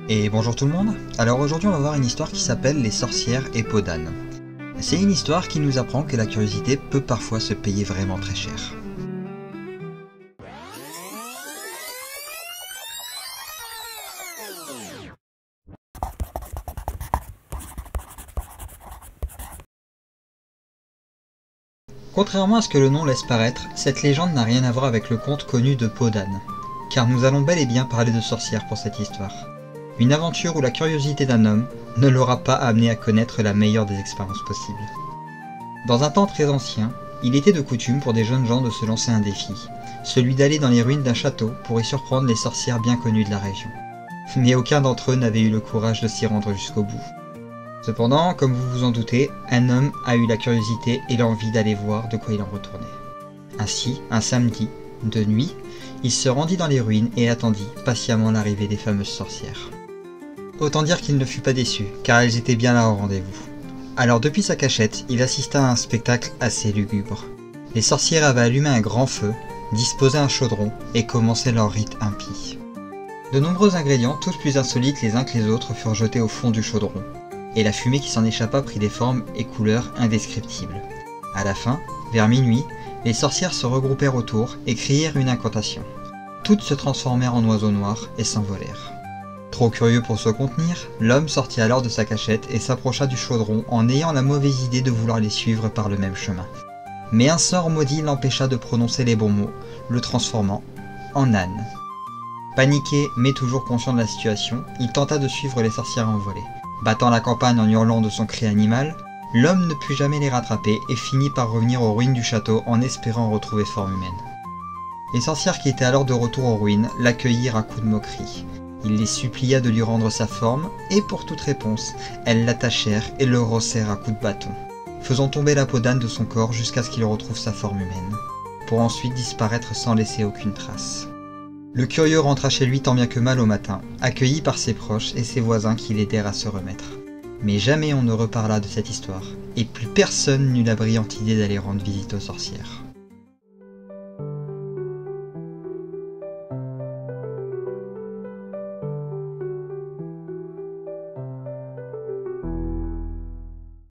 Et bonjour tout le monde. Alors aujourd'hui on va voir une histoire qui s'appelle Les sorcières et peau d'âne. C'est une histoire qui nous apprend que la curiosité peut parfois se payer vraiment très cher. Contrairement à ce que le nom laisse paraître, cette légende n'a rien à voir avec le conte connu de peau d'âne. Car nous allons bel et bien parler de sorcières pour cette histoire. Une aventure où la curiosité d'un homme ne l'aura pas amené à connaître la meilleure des expériences possibles. Dans un temps très ancien, il était de coutume pour des jeunes gens de se lancer un défi, celui d'aller dans les ruines d'un château pour y surprendre les sorcières bien connues de la région. Mais aucun d'entre eux n'avait eu le courage de s'y rendre jusqu'au bout. Cependant, comme vous vous en doutez, un homme a eu la curiosité et l'envie d'aller voir de quoi il en retournait. Ainsi, un samedi, de nuit, il se rendit dans les ruines et attendit patiemment l'arrivée des fameuses sorcières. Autant dire qu'il ne fut pas déçu, car elles étaient bien là au rendez-vous. Alors depuis sa cachette, il assista à un spectacle assez lugubre. Les sorcières avaient allumé un grand feu, disposé un chaudron et commencé leur rite impie. De nombreux ingrédients, tous plus insolites les uns que les autres, furent jetés au fond du chaudron, et la fumée qui s'en échappa prit des formes et couleurs indescriptibles. À la fin, vers minuit, les sorcières se regroupèrent autour et crièrent une incantation. Toutes se transformèrent en oiseaux noirs et s'envolèrent. Trop curieux pour se contenir, l'homme sortit alors de sa cachette et s'approcha du chaudron en ayant la mauvaise idée de vouloir les suivre par le même chemin. Mais un sort maudit l'empêcha de prononcer les bons mots, le transformant en âne. Paniqué mais toujours conscient de la situation, il tenta de suivre les sorcières envolées. Battant la campagne en hurlant de son cri animal, l'homme ne put jamais les rattraper et finit par revenir aux ruines du château en espérant retrouver forme humaine. Les sorcières qui étaient alors de retour aux ruines l'accueillirent à coups de moquerie. Il les supplia de lui rendre sa forme, et pour toute réponse, elles l'attachèrent et le rossèrent à coups de bâton, faisant tomber la peau d'âne de son corps jusqu'à ce qu'il retrouve sa forme humaine, pour ensuite disparaître sans laisser aucune trace. Le curieux rentra chez lui tant bien que mal au matin, accueilli par ses proches et ses voisins qui l'aidèrent à se remettre. Mais jamais on ne reparla de cette histoire, et plus personne n'eut la brillante idée d'aller rendre visite aux sorcières.